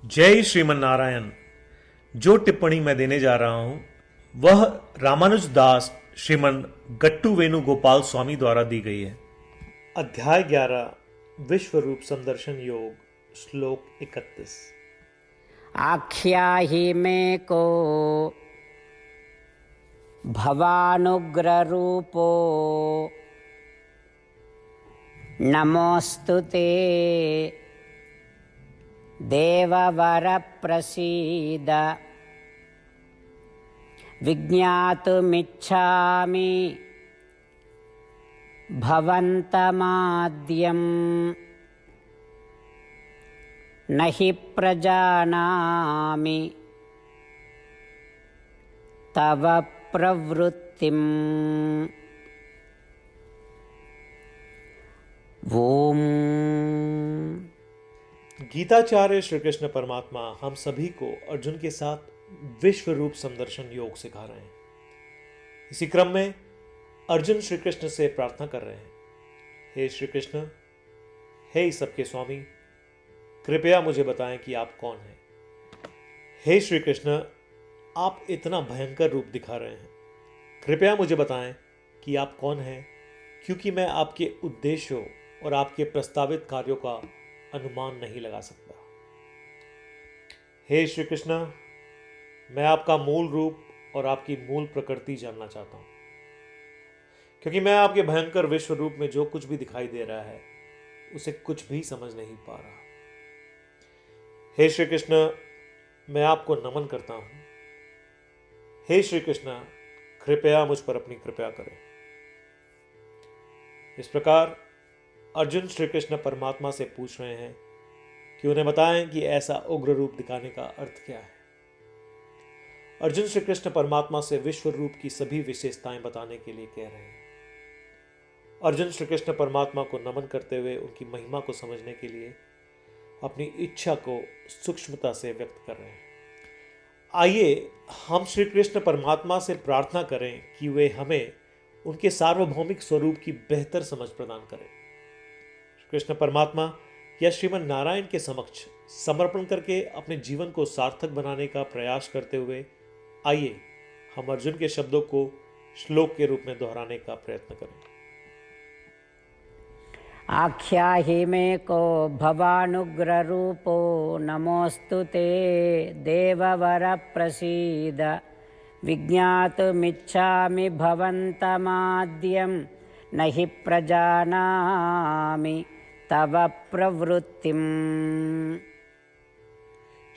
जय श्रीमन नारायण। जो टिप्पणी मैं देने जा रहा हूं वह रामानुज दास श्रीमन गट्टू वेणुगोपाल स्वामी द्वारा दी गई है। अध्याय 11 विश्व रूप संदर्शन योग श्लोक 31। आख्याहि मे को भवानुग्र रूपो नमोस्तु ते देववर प्रसीद विज्ञातुमिच्छामि भवन्तमाद्यं न हि प्रजानामि तव प्रवृत्तिम्। ओम। गीताचार्य श्री कृष्ण परमात्मा हम सभी को अर्जुन के साथ विश्व रूप संदर्शन योग सिखा रहे हैं। इसी क्रम में अर्जुन श्री कृष्ण से प्रार्थना कर रहे हैं, हे श्री कृष्ण, हे सबके स्वामी, कृपया मुझे बताएं कि आप कौन हैं। हे श्री कृष्ण, आप इतना भयंकर रूप दिखा रहे हैं, कृपया मुझे बताएं कि आप कौन हैं, क्योंकि मैं आपके उद्देश्यों और आपके प्रस्तावित कार्यों का अनुमान नहीं लगा सकता। हे श्री कृष्ण, मैं आपका मूल रूप और आपकी मूल प्रकृति जानना चाहता हूं, क्योंकि मैं आपके भयंकर विश्व रूप में जो कुछ भी दिखाई दे रहा है उसे कुछ भी समझ नहीं पा रहा। हे श्री कृष्ण, मैं आपको नमन करता हूं। हे श्री कृष्ण, कृपया मुझ पर अपनी कृपा करें। इस प्रकार अर्जुन श्री कृष्ण परमात्मा से पूछ रहे हैं कि उन्हें बताएं कि ऐसा उग्र रूप दिखाने का अर्थ क्या है। अर्जुन श्री कृष्ण परमात्मा से विश्व रूप की सभी विशेषताएं बताने के लिए कह रहे हैं। अर्जुन श्री कृष्ण परमात्मा को नमन करते हुए उनकी महिमा को समझने के लिए अपनी इच्छा को सूक्ष्मता से व्यक्त कर रहे हैं। आइए हम श्री कृष्ण परमात्मा से प्रार्थना करें कि वे हमें उनके सार्वभौमिक स्वरूप की बेहतर समझ प्रदान करें। कृष्ण परमात्मा या श्रीमन नारायण के समक्ष समर्पण करके अपने जीवन को सार्थक बनाने का प्रयास करते हुए आइए हम अर्जुन के शब्दों को श्लोक के रूप में दोहराने का प्रयत्न करें। आख्याहि मे को भवानुग्र रूपो नमोस्तु ते देववर प्रसीद विज्ञातुमिच्छामि भवन्तमाद्यं न हि प्रजानामि तव प्रवृत्तिम्।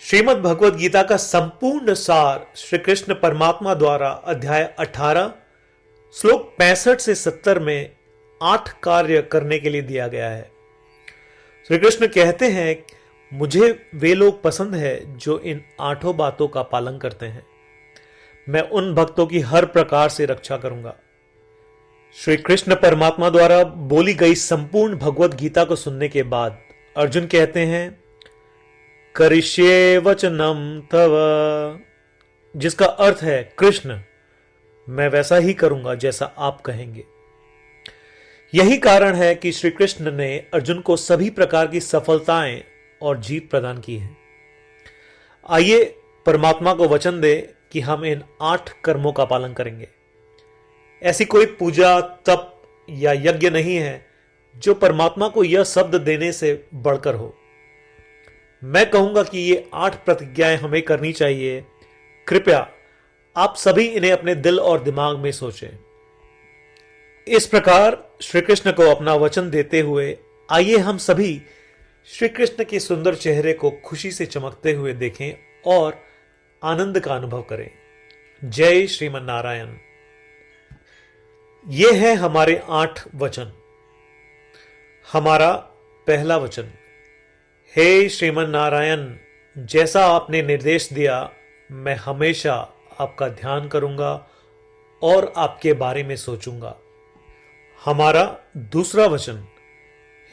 श्रीमद् भगवद गीता का संपूर्ण सार श्री कृष्ण परमात्मा द्वारा अध्याय 18 श्लोक 65 से 70 में 8 कार्य करने के लिए दिया गया है। श्री कृष्ण कहते हैं, मुझे वे लोग पसंद है जो इन 8 बातों का पालन करते हैं। मैं उन भक्तों की हर प्रकार से रक्षा करूंगा। श्री कृष्ण परमात्मा द्वारा बोली गई संपूर्ण भगवत गीता को सुनने के बाद अर्जुन कहते हैं, करिष्ये वचनम तव, जिसका अर्थ है, कृष्ण, मैं वैसा ही करूंगा जैसा आप कहेंगे। यही कारण है कि श्री कृष्ण ने अर्जुन को सभी प्रकार की सफलताएं और जीत प्रदान की है। आइए परमात्मा को वचन दे कि हम इन 8 कर्मों का पालन करेंगे। ऐसी कोई पूजा, तप या यज्ञ नहीं है जो परमात्मा को यह शब्द देने से बढ़कर हो। मैं कहूंगा कि ये 8 प्रतिज्ञाएं हमें करनी चाहिए। कृपया आप सभी इन्हें अपने दिल और दिमाग में सोचें। इस प्रकार श्री कृष्ण को अपना वचन देते हुए आइए हम सभी श्री कृष्ण के सुंदर चेहरे को खुशी से चमकते हुए देखें और आनंद का अनुभव करें। जय श्रीमन नारायण। ये है हमारे 8 वचन। हमारा पहला वचन, हे श्रीमन नारायण, जैसा आपने निर्देश दिया मैं हमेशा आपका ध्यान करूंगा और आपके बारे में सोचूंगा। हमारा दूसरा वचन,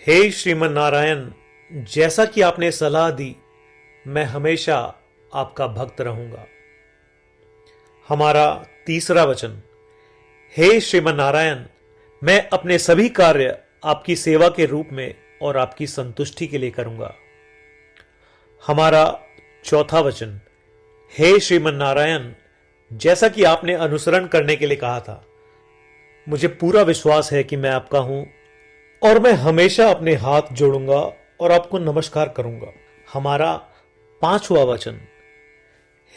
हे श्रीमन नारायण, जैसा कि आपने सलाह दी मैं हमेशा आपका भक्त रहूंगा। हमारा तीसरा वचन, हे श्रीमन नारायण, मैं अपने सभी कार्य आपकी सेवा के रूप में और आपकी संतुष्टि के लिए करूंगा। हमारा चौथा वचन, हे श्रीमन नारायण, जैसा कि आपने अनुसरण करने के लिए कहा था, मुझे पूरा विश्वास है कि मैं आपका हूं और मैं हमेशा अपने हाथ जोड़ूंगा और आपको नमस्कार करूंगा। हमारा पांचवा वचन,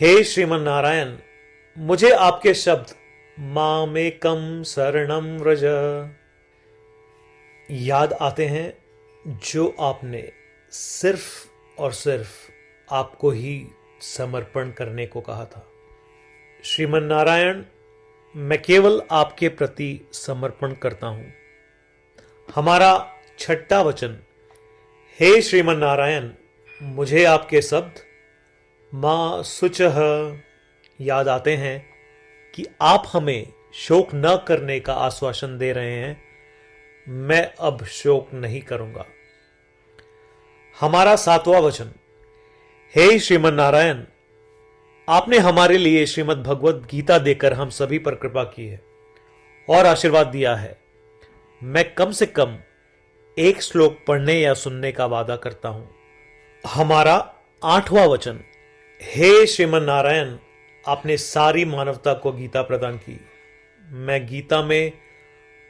हे श्रीमन नारायण, मुझे आपके शब्द मामेकम शरणम व्रज याद आते हैं, जो आपने सिर्फ और सिर्फ आपको ही समर्पण करने को कहा था। श्रीमन नारायण, मैं केवल आपके प्रति समर्पण करता हूं। हमारा छठा वचन, हे श्रीमन नारायण, मुझे आपके शब्द मां शुचः याद आते हैं कि आप हमें शोक न करने का आश्वासन दे रहे हैं। मैं अब शोक नहीं करूंगा। हमारा सातवां वचन, हे श्रीमन नारायण, आपने हमारे लिए श्रीमद् भगवत गीता देकर हम सभी पर कृपा की है और आशीर्वाद दिया है। मैं कम से कम एक श्लोक पढ़ने या सुनने का वादा करता हूं। हमारा आठवां वचन, हे श्रीमन नारायण, आपने सारी मानवता को गीता प्रदान की। मैं गीता में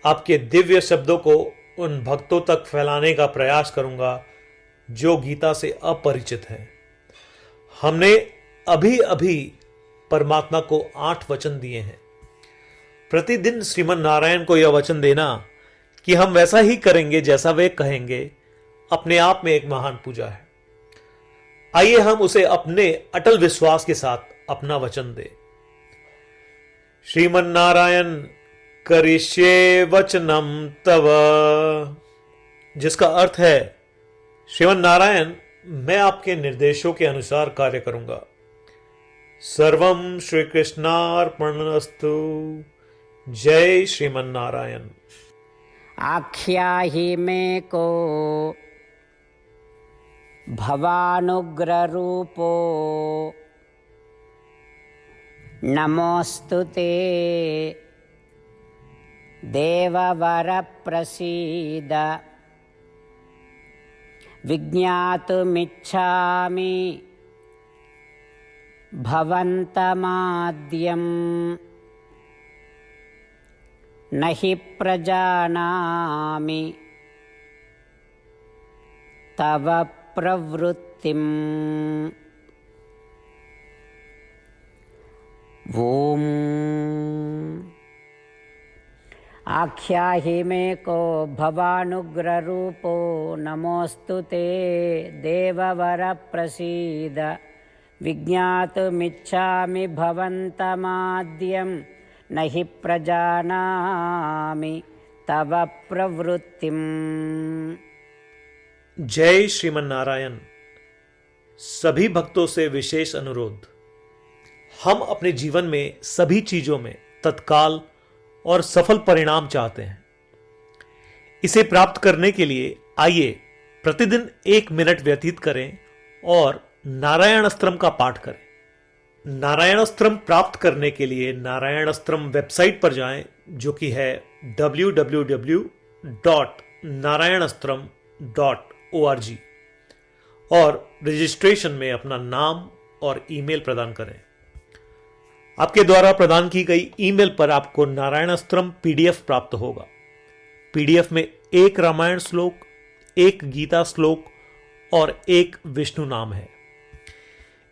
आपके दिव्य शब्दों को उन भक्तों तक फैलाने का प्रयास करूंगा जो गीता से अपरिचित हैं। हमने अभी अभी परमात्मा को 8 वचन दिए हैं। प्रतिदिन श्रीमन नारायण को यह वचन देना कि हम वैसा ही करेंगे जैसा वे कहेंगे, अपने आप में एक महान पूजा है। आइए हम उसे अपने अटल विश्वास के साथ अपना वचन दें। श्रीमन नारायण करिष्ये वचनम तव, जिसका अर्थ है, श्रीमन नारायण, मैं आपके निर्देशों के अनुसार कार्य करूंगा। सर्वम श्री कृष्णार्पणमस्तु। जय श्रीमन नारायण। आख्याहि मे को भवानुग्र रूपो नमोस्तु ते देववर प्रसीद विज्ञातुमिच्छामि भवन्तमाद्यं न हि प्रजानामि तव प्रवृत्तिम्। ॐ आख्याहि मे को भवानुग्र रूपो नमोस्तु ते देववर प्रसीद विज्ञातुमिच्छामि भवन्तमाद्यं न हि प्रजानामि तव प्रवृत्तिम्। जय श्रीमन नारायण। सभी भक्तों से विशेष अनुरोध, हम अपने जीवन में सभी चीजों में तत्काल और सफल परिणाम चाहते हैं। इसे प्राप्त करने के लिए आइए प्रतिदिन 1 मिनट व्यतीत करें और नारायण अस्त्रम का पाठ करें। नारायण अस्त्रम प्राप्त करने के लिए नारायण अस्त्रम वेबसाइट पर जाएं, जो कि है www.narayanastram.org, और रजिस्ट्रेशन में अपना नाम और ईमेल प्रदान करें। आपके द्वारा प्रदान की गई ईमेल पर आपको नारायण अस्त्रम पीडीएफ प्राप्त होगा। पीडीएफ में 1 रामायण श्लोक, 1 गीता श्लोक और 1 विष्णु नाम है।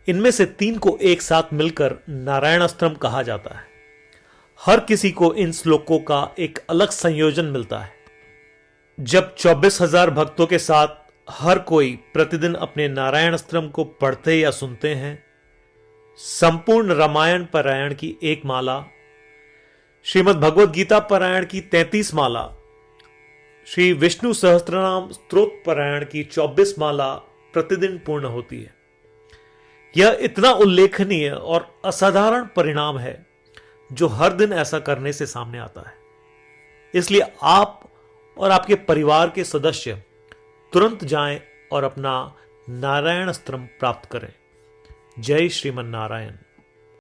इनमें से 3 को एक साथ मिलकर नारायण अस्त्रम कहा जाता है। हर किसी को इन श्लोकों का एक अलग संयोजन मिलता है। जब 24,000 भक्तों के साथ हर कोई प्रतिदिन अपने नारायण अस्त्रम को पढ़ते या सुनते हैं, संपूर्ण रामायण पारायण की 1 माला, श्रीमद् भगवत गीता पारायण की 33 माला, श्री विष्णु सहस्त्रनाम स्तोत्र पारायण की 24 माला प्रतिदिन पूर्ण होती है। यह इतना उल्लेखनीय और असाधारण परिणाम है जो हर दिन ऐसा करने से सामने आता है। इसलिए आप और आपके परिवार के सदस्य तुरंत जाएं और अपना नारायण अस्त्रम प्राप्त करें। जय श्रीमन नारायण।